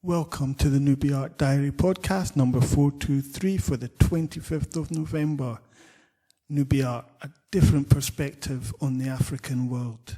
Welcome to the Nubiart Diary Podcast, number 423 for the 25th of November. Nubiart, a different perspective on the African world.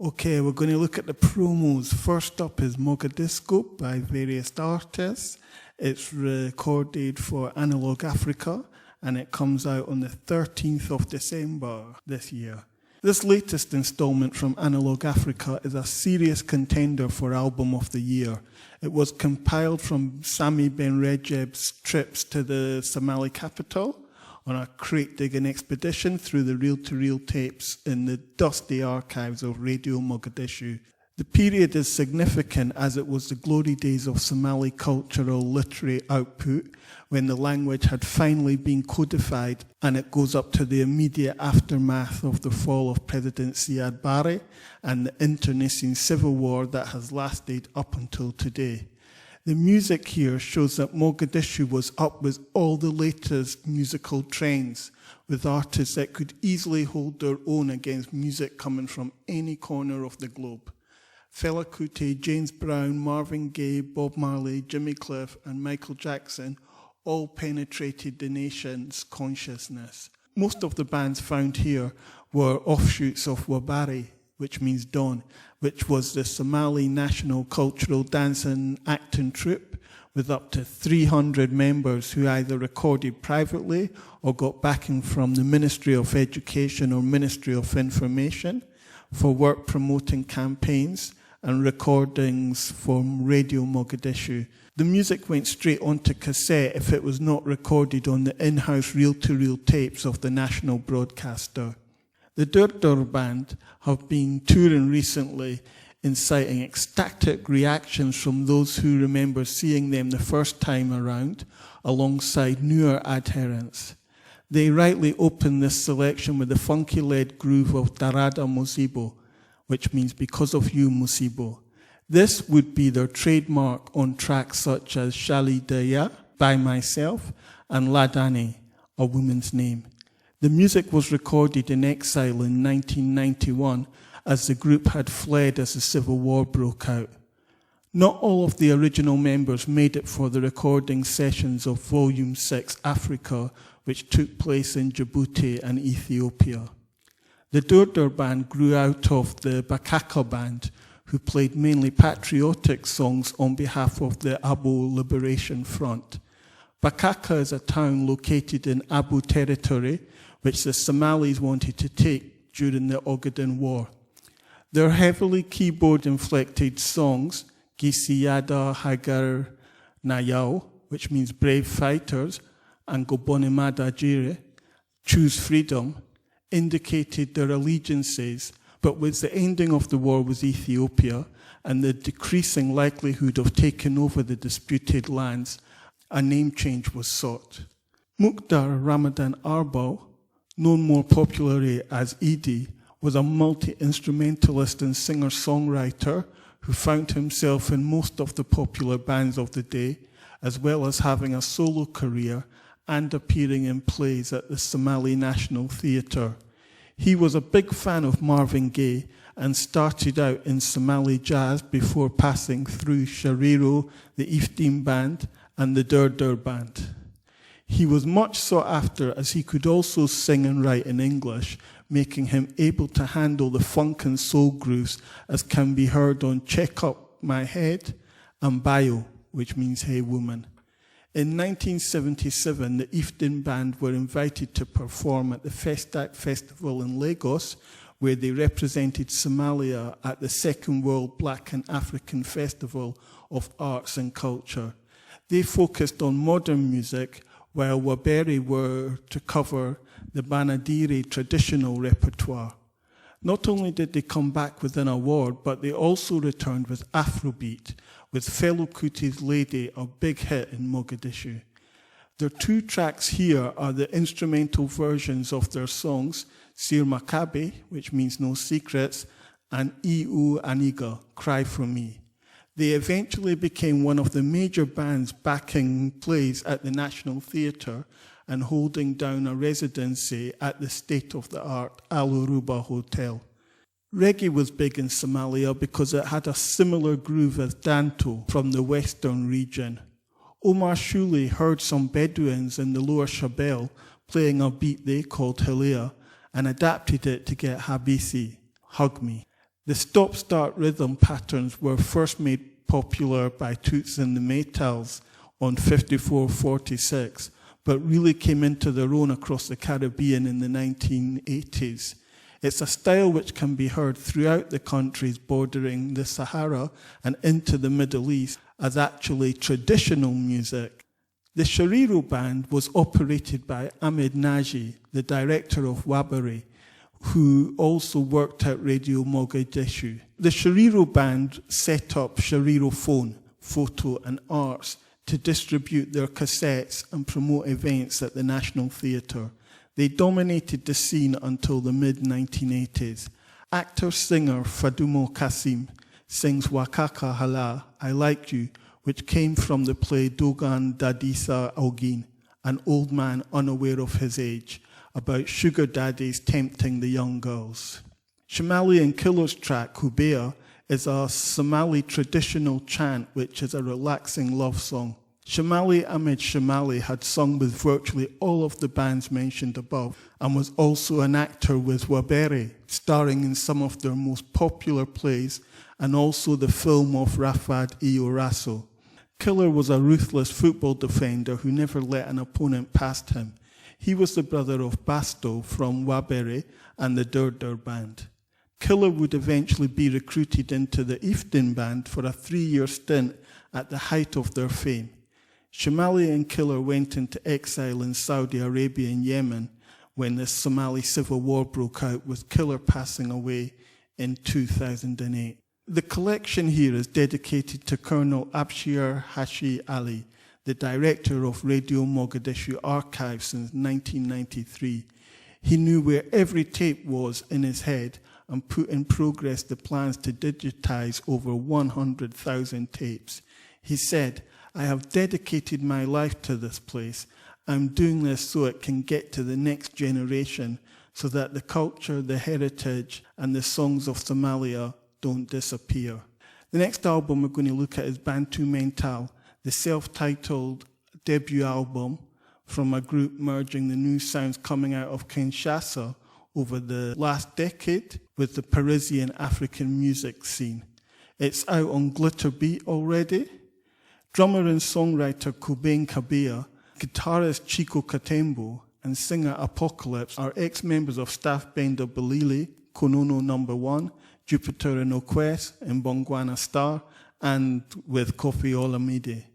Okay, we're going to look at the promos. First up is MOGADISCO by various artists. It's recorded for Analog Africa and it comes out on the 13th of December this year. This latest installment from Analog Africa is a serious contender for Album of the Year. It was compiled from Sami Ben Rejeb's trips to the Somali capital on a crate digging expedition through the reel-to-reel tapes in the dusty archives of Radio Mogadishu. The period is significant as it was the glory days of Somali cultural literary output when the language had finally been codified, and it goes up to the immediate aftermath of the fall of President Siad Barre and the internecine civil war that has lasted up until today. The music here shows that Mogadishu was up with all the latest musical trends, with artists that could easily hold their own against music coming from any corner of the globe. Fela Kuti, James Brown, Marvin Gaye, Bob Marley, Jimmy Cliff and Michael Jackson all penetrated the nation's consciousness. Most of the bands found here were offshoots of Wabari, which means dawn, which was the Somali national cultural dance and acting troupe with up to 300 members who either recorded privately or got backing from the Ministry of Education or Ministry of Information for work promoting campaigns and recordings from Radio Mogadishu. The music went straight onto cassette if it was not recorded on the in-house reel-to-reel tapes of the national broadcaster. The Durdur Band have been touring recently, inciting ecstatic reactions from those who remember seeing them the first time around, alongside newer adherents. They rightly open this selection with the funky-led groove of Darada Mosibo, which means because of you, Musibo. This would be their trademark on tracks such as Shali Daya, By Myself, and Ladani, a woman's name. The music was recorded in exile in 1991 as the group had fled as the civil war broke out. Not all of the original members made it for the recording sessions of Volume 6 Africa, which took place in Djibouti and Ethiopia. The Durdur Band grew out of the Bakaka Band, who played mainly patriotic songs on behalf of the Abo Liberation Front. Bakaka is a town located in Abo territory, which the Somalis wanted to take during the Ogaden War. Their heavily keyboard-inflected songs, Gisiyada Hagar Nayao, which means brave fighters, and Gobonemada Jire, choose freedom, indicated their allegiances, but with the ending of the war with Ethiopia and the decreasing likelihood of taking over the disputed lands, a name change was sought. Mukhtar Ramadan Arbal, known more popularly as Edie, was a multi-instrumentalist and singer-songwriter who found himself in most of the popular bands of the day, as well as having a solo career and appearing in plays at the Somali National Theatre. He was a big fan of Marvin Gaye and started out in Somali jazz before passing through Shariro, the Iftim Band, and the Durdur Band. He was much sought after as he could also sing and write in English, making him able to handle the funk and soul grooves as can be heard on Check Up My Head and Bayo, which means Hey Woman. In 1977, the Iftin Band were invited to perform at the Festac Festival in Lagos, where they represented Somalia at the Second World Black and African Festival of Arts and Culture. They focused on modern music, while Waberi were to cover the Banadiri traditional repertoire. Not only did they come back with an award, but they also returned with Afrobeat, with Fela Kuti's Lady a big hit in Mogadishu. Their two tracks here are the instrumental versions of their songs, Sir Makabe, which means No Secrets, and Iu Aniga, Cry For Me. They eventually became one of the major bands backing plays at the National Theatre and holding down a residency at the state-of-the-art Al Uruba Hotel. Reggae was big in Somalia because it had a similar groove as Bantou from the western region. Omar Shuli heard some Bedouins in the lower Shabelle playing a beat they called Hilia and adapted it to get Habisi, hug me. The stop-start rhythm patterns were first made popular by Toots and the Maytals on 54-46, but really came into their own across the Caribbean in the 1980s. It's a style which can be heard throughout the countries bordering the Sahara and into the Middle East as actually traditional music. The Shariro band was operated by Ahmed Naji, the director of Wabare, who also worked at Radio Mogadishu. The Shariro band set up Shariro Phone, Photo and Arts to distribute their cassettes and promote events at the National Theatre. They dominated the scene until the mid-1980s. Actor-singer Fadumo Kasim sings Wakaka Hala, I Like You, which came from the play Dogan Dadisa Ogin, an old man unaware of his age, about sugar daddies tempting the young girls. Shomali and Killer's track, Hubea, is a Somali traditional chant which is a relaxing love song. Shomali Ahmed Shomali had sung with virtually all of the bands mentioned above and was also an actor with Wabere, starring in some of their most popular plays and also the film of Rafad Ioraso. Killer was a ruthless football defender who never let an opponent past him. He was the brother of Basto from Wabere and the Durdur band. Killer would eventually be recruited into the Iftin band for a 3-year stint at the height of their fame. Shomali and Killer went into exile in Saudi Arabia and Yemen when the Somali civil war broke out, with Killer passing away in 2008. The collection here is dedicated to Colonel Abshir Hashi Ali, the director of Radio Mogadishu Archives since 1993. He knew where every tape was in his head and put in progress the plans to digitize over 100,000 tapes. He said, I have dedicated my life to this place. I'm doing this so it can get to the next generation, so that the culture, the heritage, and the songs of Somalia don't disappear. The next album we're going to look at is Bantou Mentale, the self-titled debut album from a group merging the new sounds coming out of Kinshasa over the last decade with the Parisian African music scene. It's out on Glitterbeat already. Drummer and songwriter Kuben Kabia, guitarist Chico Katembo, and singer Apocalypse are ex-members of Staff Bender Belili, Konono No. 1, Jupiter and Okwes, and Bongwana Star, and with Kofi Olamide.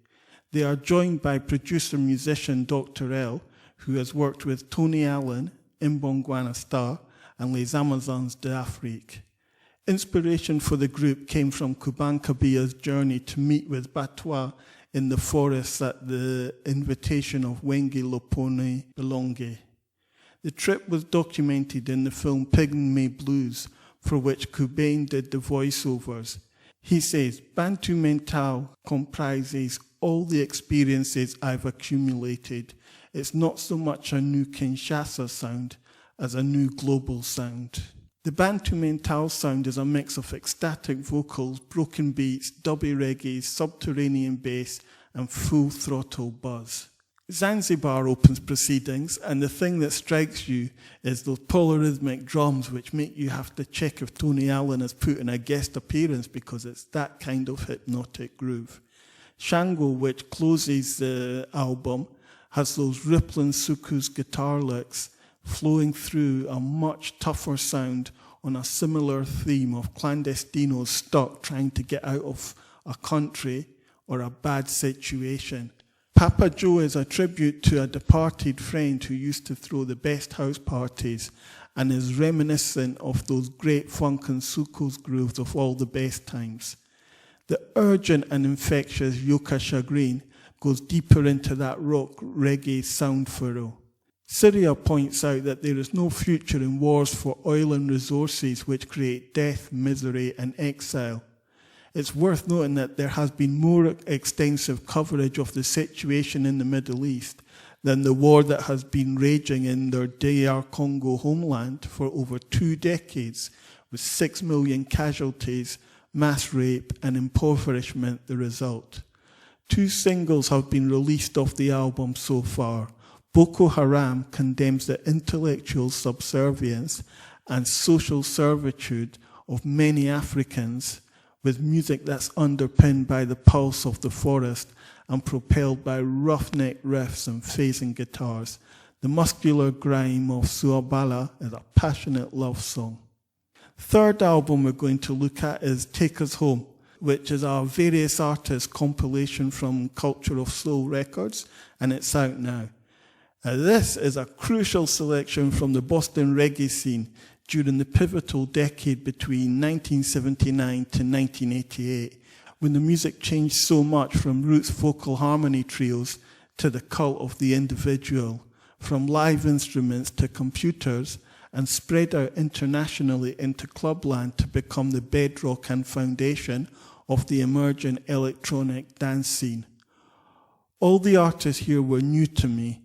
They are joined by producer-musician Dr. L, who has worked with Tony Allen, Mbongwana Star, and Les Amazons d'Afrique. Inspiration for the group came from Kuban Kabia's journey to meet with Batwa in the forests at the invitation of Wenge Lopone Belonge. The trip was documented in the film Pygmy Blues, for which Kuban did the voiceovers. He says, Bantou Mentale comprises all the experiences I've accumulated. It's not so much a new Kinshasa sound as a new global sound. The Bantou Mentale sound is a mix of ecstatic vocals, broken beats, dubby reggae, subterranean bass, and full throttle buzz. Zanzibar opens proceedings, and the thing that strikes you is those polyrhythmic drums which make you have to check if Tony Allen has put in a guest appearance, because it's that kind of hypnotic groove. Shango, which closes the album, has those rippling Suku's guitar licks flowing through a much tougher sound on a similar theme of clandestinos stuck trying to get out of a country or a bad situation. Papa Joe is a tribute to a departed friend who used to throw the best house parties and is reminiscent of those great funk and soukous grooves of all the best times. The urgent and infectious Yoka Chagrin goes deeper into that rock reggae sound furrow. Syria points out that there is no future in wars for oil and resources which create death, misery, and exile. It's worth noting that there has been more extensive coverage of the situation in the Middle East than the war that has been raging in their DR Congo homeland for over 2 decades, with 6 million casualties, mass rape and impoverishment the result. 2 singles have been released off the album so far. Boko Haram condemns the intellectual subservience and social servitude of many Africans with music that's underpinned by the pulse of the forest and propelled by roughneck riffs and phasing guitars. The muscular grime of Suabala is a passionate love song. Third album we're going to look at is Take Us Home, which is our various artists compilation from Culture of Soul Records, and it's out now. This is a crucial selection from the Boston reggae scene during the pivotal decade between 1979 to 1988, when the music changed so much from roots vocal harmony trios to the cult of the individual, from live instruments to computers, and spread out internationally into clubland to become the bedrock and foundation of the emerging electronic dance scene. All the artists here were new to me.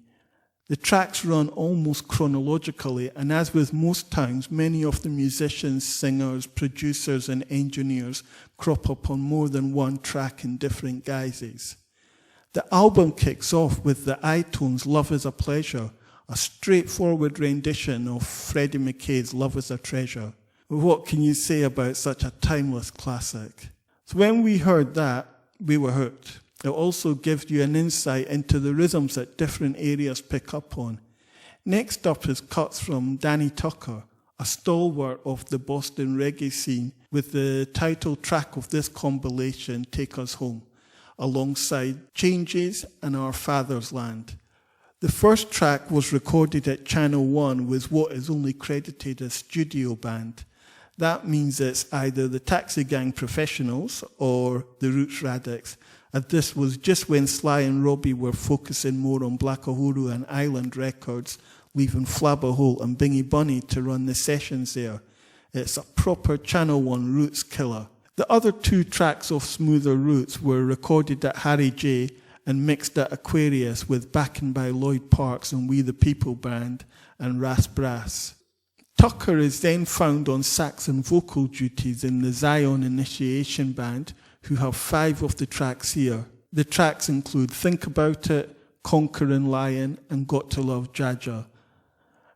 The tracks run almost chronologically, and as with most times, many of the musicians, singers, producers, and engineers crop up on more than one track in different guises. The album kicks off with the iTones' Love is a Pleasure, a straightforward rendition of Freddie McKay's Love is a Treasure. What can you say about such a timeless classic? So when we heard that, we were hooked. It also gives you an insight into the rhythms that different areas pick up on. Next up is cuts from Danny Tucker, a stalwart of the Boston reggae scene, with the title track of this compilation, Take Us Home, alongside Changes and Our Father's Land. The first track was recorded at Channel One with what is only credited as studio band. That means it's either the Taxi Gang Professionals or the Roots Radics. And this was just when Sly and Robbie were focusing more on Black Uhuru and Island Records, leaving Flabba Holt and Bingy Bunny to run the sessions there. It's a proper Channel One Roots killer. The other 2 tracks of Smoother Roots were recorded at Harry J and mixed at Aquarius with backing by Lloyd Parks and We the People Band and Ras Brass. Tucker is then found on sax and vocal duties in the Zion Initiation Band, who have 5 of the tracks here. The tracks include Think About It, Conquering Lion, and Got to Love Jaja.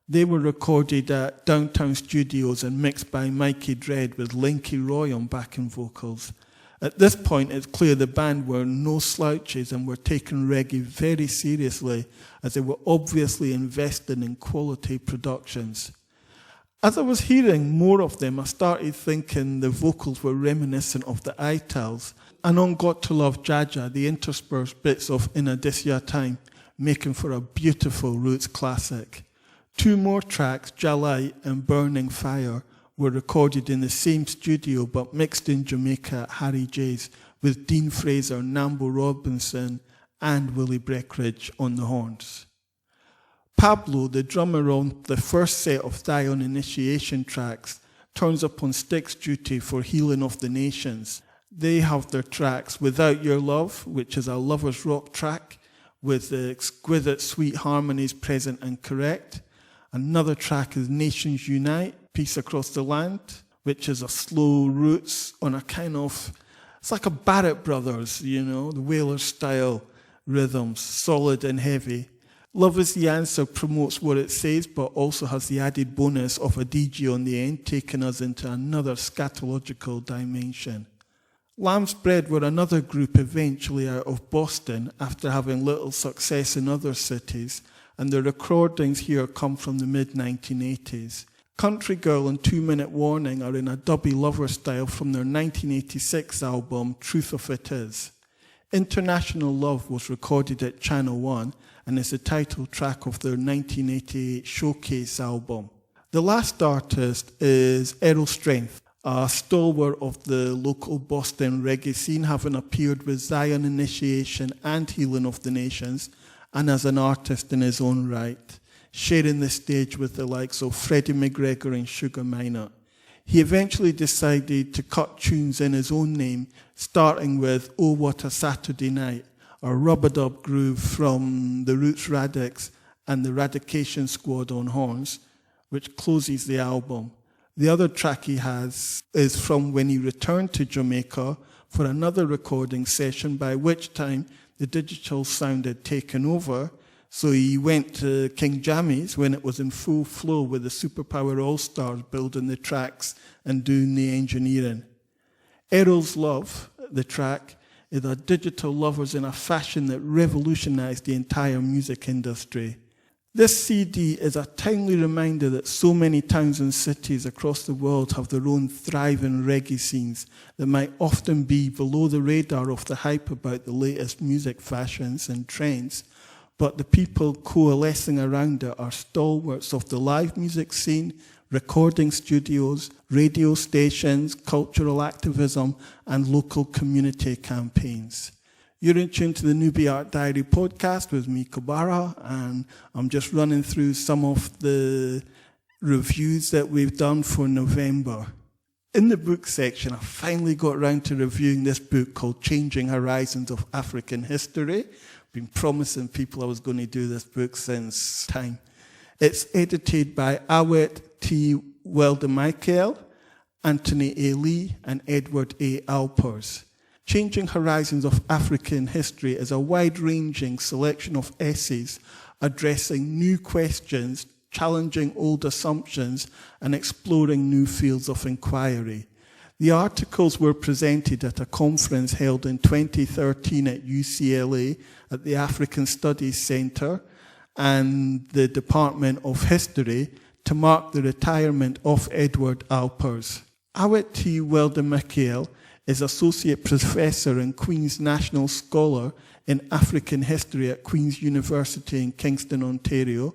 They were recorded at Downtown Studios and mixed by Mikey Dread with Linky Roy on backing vocals. At this point, it's clear the band were no slouches and were taking reggae very seriously, as they were obviously investing in quality productions. As I was hearing more of them, I started thinking the vocals were reminiscent of the Itals, and on Got to Love Jaja, the interspersed bits of In a This Ya Time, making for a beautiful Roots classic. 2 more tracks, Jalai and Burning Fire, were recorded in the same studio but mixed in Jamaica at Harry J's with Dean Fraser, Nambo Robinson and Willie Breckridge on the horns. Pablo, the drummer on the first set of Zion Initiation tracks, turns up on Styx duty for Healing of the Nations. They have their tracks Without Your Love, which is a lovers rock track with the exquisite sweet harmonies present and correct. Another track is Nations Unite, Peace Across the Land, which is a slow roots on a kind of, it's like a Barrett Brothers, you know, the Whalers style rhythms, solid and heavy. Love is the Answer promotes what it says, but also has the added bonus of a DJ on the end, taking us into another scatological dimension. Lamb's Bread were another group eventually out of Boston after having little success in other cities, and the recordings here come from the mid-1980s. Country Girl and 2 Minute Warning are in a dubby lover style from their 1986 album, Truth of It Is. International Love was recorded at Channel One and is the title track of their 1988 Showcase album. The last artist is Errol Strength, a stalwart of the local Boston reggae scene, having appeared with Zion Initiation and Healing of the Nations, and as an artist in his own right, sharing the stage with the likes of Freddie McGregor and Sugar Minott. He eventually decided to cut tunes in his own name, starting with Oh What a Saturday Night, a rub-a-dub groove from the Roots Radics and the Radication Squad on horns, which closes the album. The other track he has is from when he returned to Jamaica for another recording session, by which time the digital sound had taken over. So he went to King Jammy's when it was in full flow with the Superpower All-Stars building the tracks and doing the engineering. Errol's Love, the track, is a digital lovers in a fashion that revolutionized the entire music industry. This CD is a timely reminder that so many towns and cities across the world have their own thriving reggae scenes that might often be below the radar of the hype about the latest music fashions and trends, but the people coalescing around it are stalwarts of the live music scene, recording studios, radio stations, cultural activism, and local community campaigns. You're in tune to the Nubiart Diary podcast with me, Kabara, and I'm just running through some of the reviews that we've done for November. In the book section, I finally got around to reviewing this book called Changing Horizons of African History. I've been promising people I was going to do this book since time. It's edited by Awet T. Weldemichael, Anthony A. Lee, and Edward A. Alpers. Changing Horizons of African History is a wide-ranging selection of essays addressing new questions, challenging old assumptions, and exploring new fields of inquiry. The articles were presented at a conference held in 2013 at UCLA at the African Studies Center and the Department of History to mark the retirement of Edward Alpers. Awet T. Weldemichael is Associate Professor and Queen's National Scholar in African History at Queen's University in Kingston, Ontario.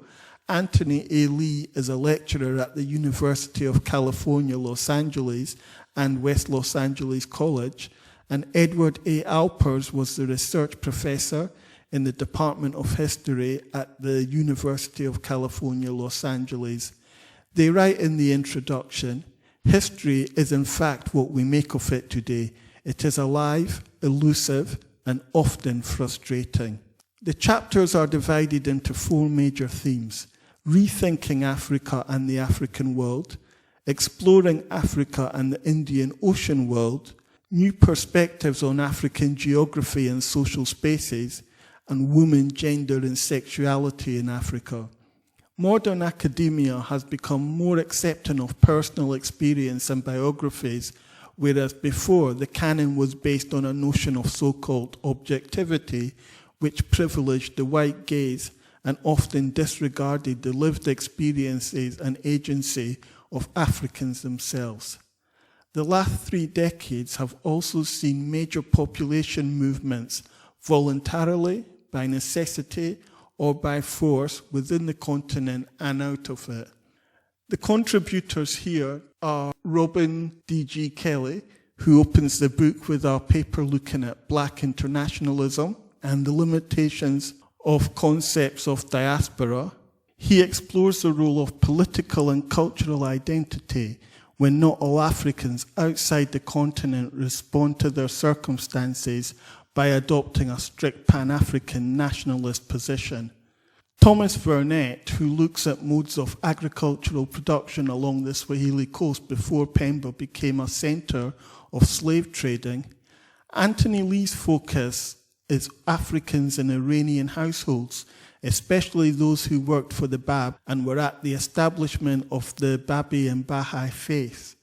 Anthony A. Lee is a lecturer at the University of California, Los Angeles and West Los Angeles College. And Edward A. Alpers was the research professor in the Department of History at the University of California, Los Angeles. They write in the introduction, "History is in fact what we make of it today. It is alive, elusive, and often frustrating." The chapters are divided into 4 major themes: rethinking Africa and the African world, exploring Africa and the Indian Ocean world, new perspectives on African geography and social spaces, and women, gender, and sexuality in Africa. Modern academia has become more accepting of personal experience and biographies, whereas before the canon was based on a notion of so-called objectivity, which privileged the white gaze and often disregarded the lived experiences and agency of Africans themselves. The last 3 decades have also seen major population movements voluntarily, by necessity, or by force within the continent and out of it. The contributors here are Robin D.G. Kelly, who opens the book with our paper looking at black internationalism and the limitations of concepts of diaspora. He explores the role of political and cultural identity when not all Africans outside the continent respond to their circumstances by adopting a strict Pan-African nationalist position. Thomas Vernet, who looks at modes of agricultural production along the Swahili coast before Pemba became a center of slave trading. Anthony Lee's focus is Africans in Iranian households, especially those who worked for the Bab and were at the establishment of the Babi and Baha'i faith.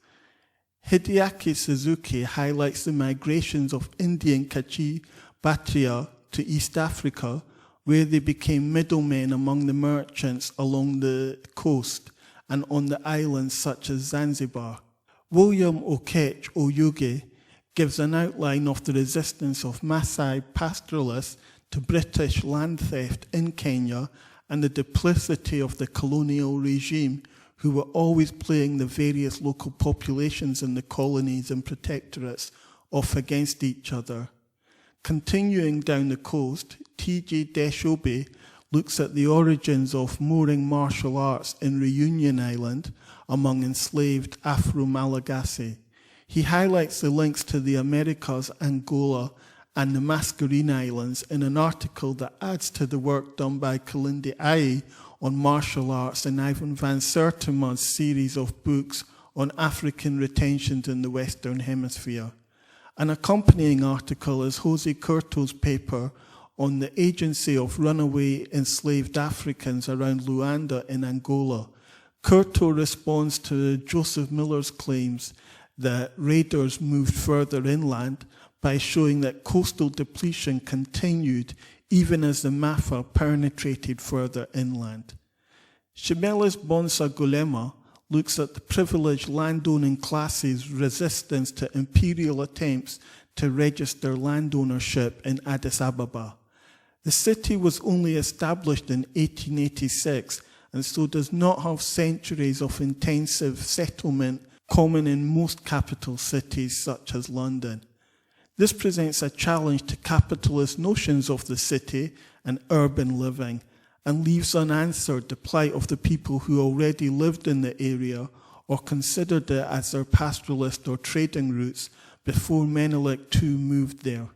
Hideaki Suzuki highlights the migrations of Indian Kachi Bhatia to East Africa, where they became middlemen among the merchants along the coast and on the islands such as Zanzibar. William Okech Oyuge gives an outline of the resistance of Maasai pastoralists to British land theft in Kenya and the duplicity of the colonial regime, who were always playing the various local populations in the colonies and protectorates off against each other. Continuing down the coast, T.J. Deshobe looks at the origins of mooring martial arts in Reunion Island among enslaved Afro-Malagasy. He highlights the links to the Americas, Angola, and the Mascarene Islands in an article that adds to the work done by Kalindi Aye on martial arts and Ivan van Sertima's series of books on African retentions in the Western Hemisphere. An accompanying article is Jose Curto's paper on the agency of runaway enslaved Africans around Luanda in Angola. Curto responds to Joseph Miller's claims that raiders moved further inland by showing that coastal depletion continued even as the Mafa penetrated further inland. Shimela's Bonsa Golema looks at the privileged landowning classes' resistance to imperial attempts to register land ownership in Addis Ababa. The city was only established in 1886 and so does not have centuries of intensive settlement common in most capital cities such as London. This presents a challenge to capitalist notions of the city and urban living and leaves unanswered the plight of the people who already lived in the area or considered it as their pastoralist or trading routes before Menelik II moved there.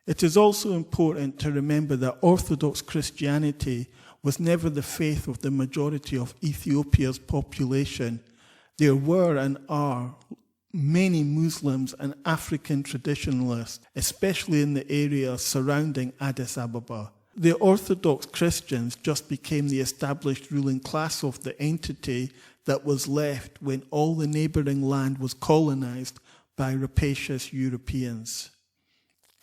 It is also important to remember that Orthodox Christianity was never the faith of the majority of Ethiopia's population. There were and are many Muslims and African traditionalists, especially in the area surrounding Addis Ababa. The Orthodox Christians just became the established ruling class of the entity that was left when all the neighbouring land was colonized by rapacious Europeans.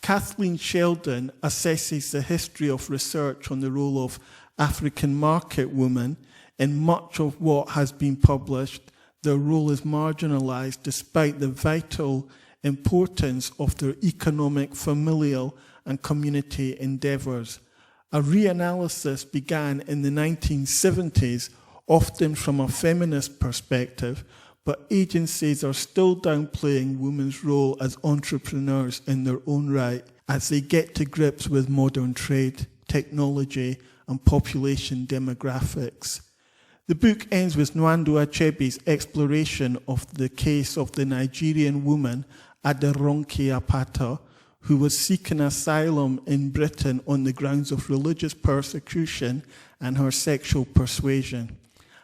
Kathleen Sheldon assesses the history of research on the role of African market women. In much of what has been published, their role is marginalized despite the vital importance of their economic, familial, and community endeavors. A reanalysis began in the 1970s, often from a feminist perspective, but agencies are still downplaying women's role as entrepreneurs in their own right as they get to grips with modern trade, technology, and population demographics. The book ends with Nwando Achebe's exploration of the case of the Nigerian woman Aderonke Apata, who was seeking asylum in Britain on the grounds of religious persecution and her sexual persuasion.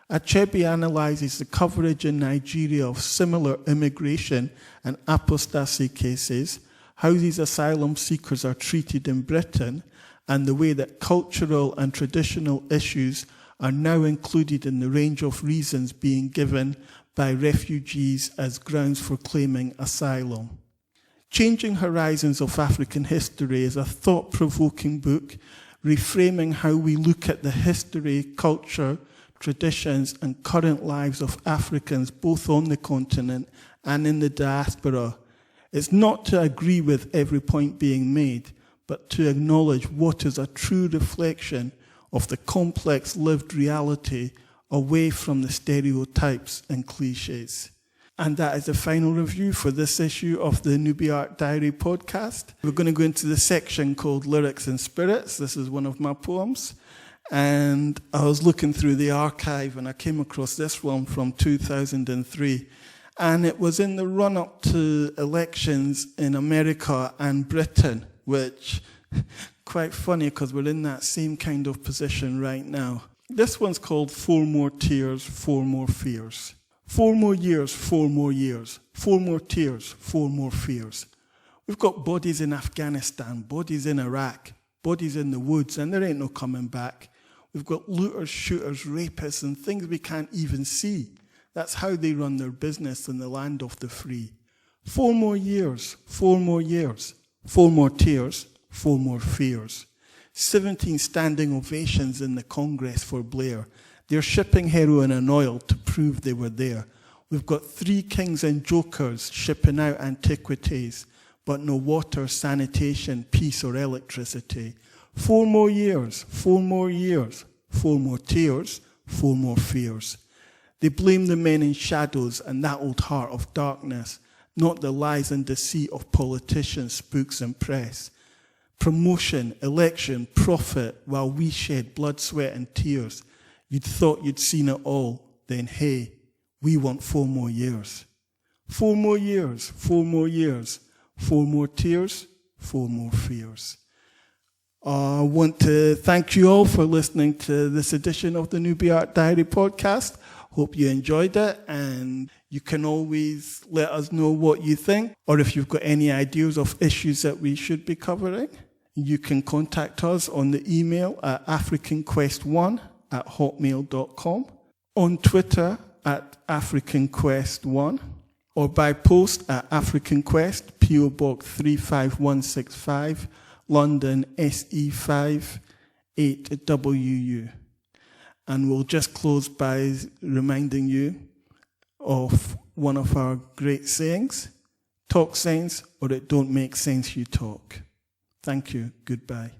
Achebe analyzes the coverage in Nigeria of similar immigration and apostasy cases, how these asylum seekers are treated in Britain, and the way that cultural and traditional issues are now included in the range of reasons being given by refugees as grounds for claiming asylum. Changing Horizons of African History is a thought-provoking book reframing how we look at the history, culture, traditions, and current lives of Africans both on the continent and in the diaspora. It's not to agree with every point being made, but to acknowledge what is a true reflection of the complex lived reality away from the stereotypes and cliches. And that is the final review for this issue of the Nubiart Diary podcast. We're going to go into the section called Lyrics and Spirits. This is one of my poems. And I was looking through the archive and I came across this one from 2003. And it was in the run-up to elections in America and Britain, which quite funny because we're in that same kind of position right now. This one's called 4 More Tears, 4 More Fears. 4 more years, 4 more years. 4 more tears, 4 more fears. We've got bodies in Afghanistan, bodies in Iraq, bodies in the woods, and there ain't no coming back. We've got looters, shooters, rapists, and things we can't even see. That's how they run their business in the land of the free. 4 more years, 4 more years. 4 more tears, 4 more fears. 17 standing ovations in the Congress for Blair. They're shipping heroin and oil to prove they were there. We've got 3 kings and jokers shipping out antiquities, but no water, sanitation, peace, or electricity. 4 more years, 4 more years, 4 more tears, 4 more fears. They blame the men in shadows and that old heart of darkness, not the lies and deceit of politicians, spooks, and press. Promotion, election, profit, while we shed blood, sweat, and tears. You'd thought you'd seen it all, then hey, we want 4 more years. 4 more years, 4 more years, 4 more tears, 4 more fears. I want to thank you all for listening to this edition of the Nubiart Diary podcast. Hope you enjoyed it, and You can always let us know what you think, or if you've got any ideas of issues that we should be covering. You can contact us on the email at africanquest1@hotmail.com, on Twitter at africanquest1, or by post at African Quest, PO Box 35165, London SE5 8WU. And we'll just close by reminding you of one of our great sayings: talk sense, or it don't make sense you talk. Thank you. Goodbye.